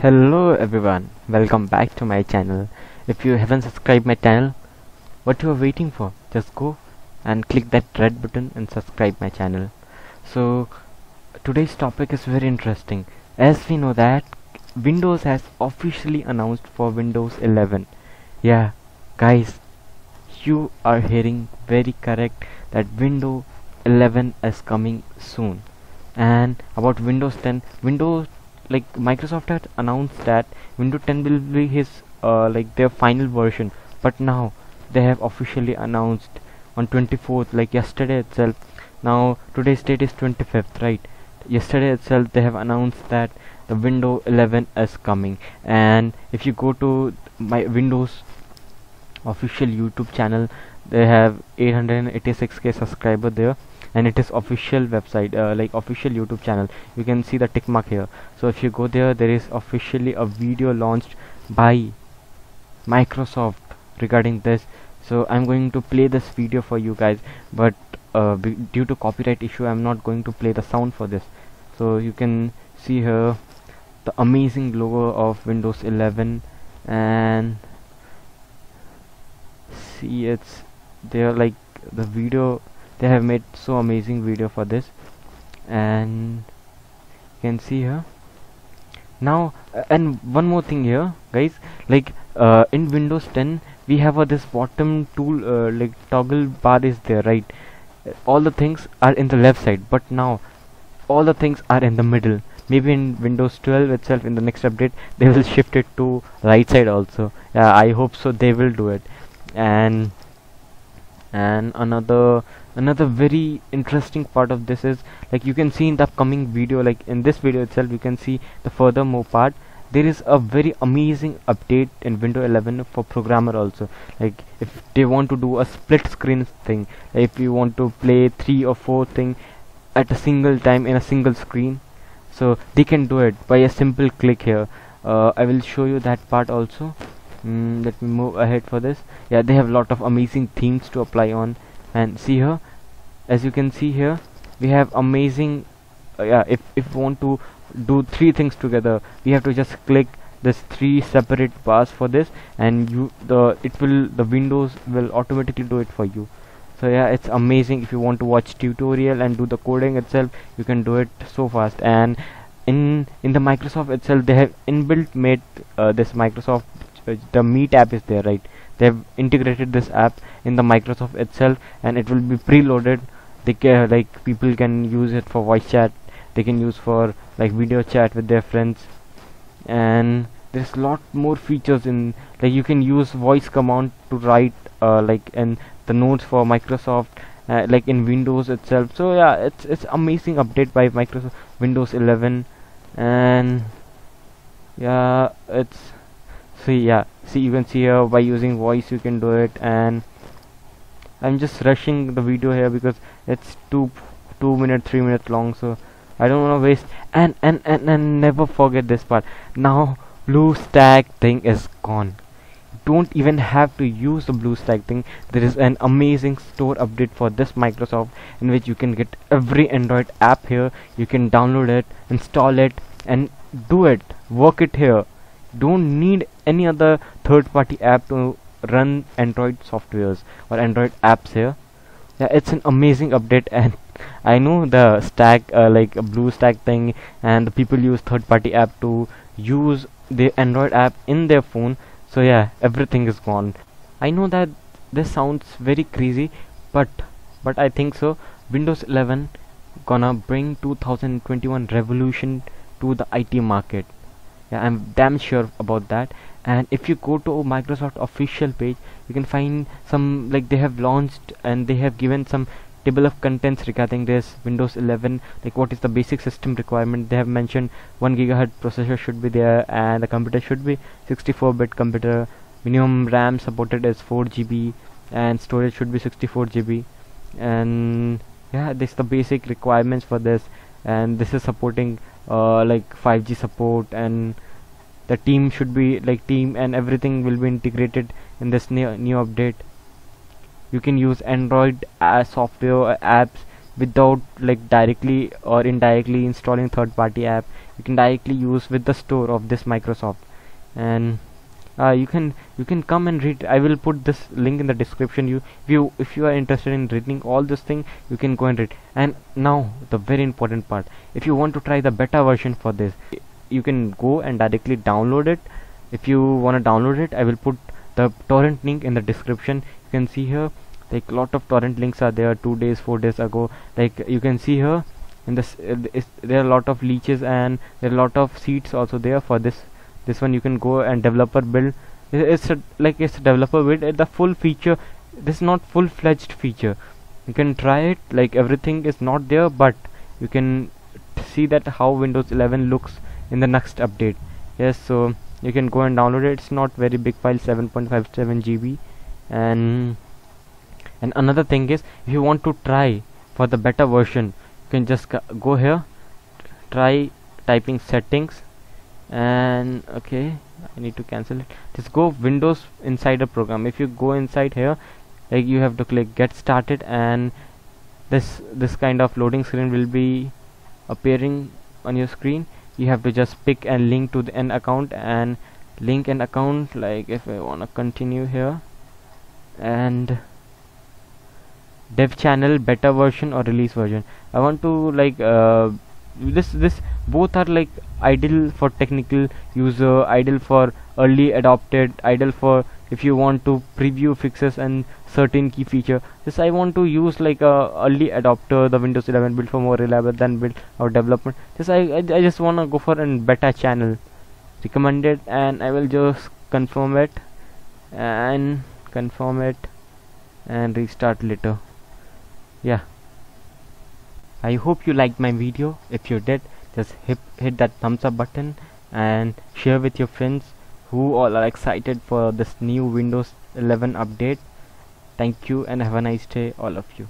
Hello everyone, welcome back to my channel. If you haven't subscribed my channel, what you are waiting for? Just go and click that red button and subscribe my channel. So today's topic is very interesting. As we know that Windows has officially announced for Windows 11. Yeah, guys, you are hearing very correct that Windows 11 is coming soon. And about Windows 10, Microsoft had announced that Windows 10 will be their final version, but now they have officially announced on 24th, like yesterday itself. Now today's date is 25th, right? Yesterday itself they have announced that the Windows 11 is coming. And if you go to my Windows official YouTube channel, they have 886k subscriber there, and it is official website, official YouTube channel. You can see the tick mark here. So if you go there, there is officially a video launched by Microsoft regarding this. So I'm going to play this video for you guys, but due to copyright issue I'm not going to play the sound for this. So you can see here the amazing logo of Windows 11, and see it's there, like the video. They have made so amazing video for this, and you can see here now. And one more thing here, guys, in Windows 10 we have this bottom tool, toggle bar is there, right? All the things are in the left side, but now all the things are in the middle. Maybe in Windows 12 itself, in the next update, they will shift it to right side also. Yeah, I hope so they will do it. And another very interesting part of this is, like, you can see in the upcoming video, like in this video itself, you can see the furthermore part. There is a very amazing update in Windows 11 for programmer also. Like if they want to do a split screen thing, if you want to play 3 or 4 thing at a single time in a single screen, so they can do it by a simple click here. I will show you that part also. Let me move ahead for this. Yeah, they have a lot of amazing themes to apply on. And see here, as you can see here, we have amazing if we want to do 3 things together, we have to just click this 3 separate bars for this, and the Windows will automatically do it for you. So yeah, it's amazing. If you want to watch tutorial and do the coding itself, you can do it so fast. And in the Microsoft itself, they have inbuilt made this Microsoft the Meet app is there, right? They have integrated this app in the Microsoft itself, and it will be preloaded. They can, like, people can use it for voice chat, they can use for like video chat with their friends, and there's a lot more features in, like, you can use voice command to write in the notes for Microsoft, like in Windows itself. So yeah, it's amazing update by Microsoft Windows 11. And yeah, it's see you can see here, by using voice you can do it. And I'm just rushing the video here because it's 2 minutes 3 minutes long, so I don't want to waste. And never forget this part. Now BlueStack thing is gone. Don't even have to use the BlueStack thing. There is an amazing store update for this Microsoft, in which you can get every Android app here. You can download it, install it, and do it, work it here. Don't need any other third-party app to run Android softwares or Android apps here. Yeah, it's an amazing update. And I know the stack, like a BlueStack thing, and the people use third-party app to use the Android app in their phone. So yeah, everything is gone. I know that this sounds very crazy, but I think so. Windows 11 gonna bring 2021 revolution to the IT market. Yeah, I'm damn sure about that. And if you go to Microsoft official page, you can find some, like, they have launched and they have given some table of contents regarding this Windows 11, like what is the basic system requirement. They have mentioned 1 GHz processor should be there, and the computer should be 64-bit computer. Minimum RAM supported is 4 GB, and storage should be 64 GB. And yeah, this is the basic requirements for this. And this is supporting like 5G support, and the team should be like team, and everything will be integrated in this new update. You can use Android software apps without, like, directly or indirectly installing third-party app. you can directly use with the store of this Microsoft. And you can come and read. I will put this link in the description. If you are interested in reading all this thing, you can go and read. And now the very important part, if you want to try the beta version for this, you can go and directly download it. If you want to download it, I will put the torrent link in the description. You can see here, like, lot of torrent links are there 2 days 4 days ago. Like, you can see here in this, there are a lot of leeches, and there are a lot of seeds also there for this one. You can go and developer build. It's a developer build. The full feature, this is not full-fledged feature. You can try it, like everything is not there, but you can see that how Windows 11 looks in the next update. Yes, so you can go and download it. It's not very big file, 7.57 GB. And another thing is, if you want to try for the beta version, you can just go here, try typing settings, and okay, I need to cancel it. Just go Windows Insider program. If you go inside here, like, you have to click get started, and this kind of loading screen will be appearing on your screen. You have to just pick and link to an account, and link an account. Like, if I want to continue here, and dev channel, beta version or release version, I want to, like, this both are like ideal for technical user, ideal for early adopted, ideal for if you want to preview fixes and certain key feature. This I want to use like a early adopter, the Windows 11 build for more reliable than build or development. This I just want to go for a beta channel recommended, and I will just confirm it and restart later. Yeah, I hope you liked my video. If you did, just hit that thumbs up button and share with your friends who all are excited for this new Windows 11 update. Thank you and have a nice day, all of you.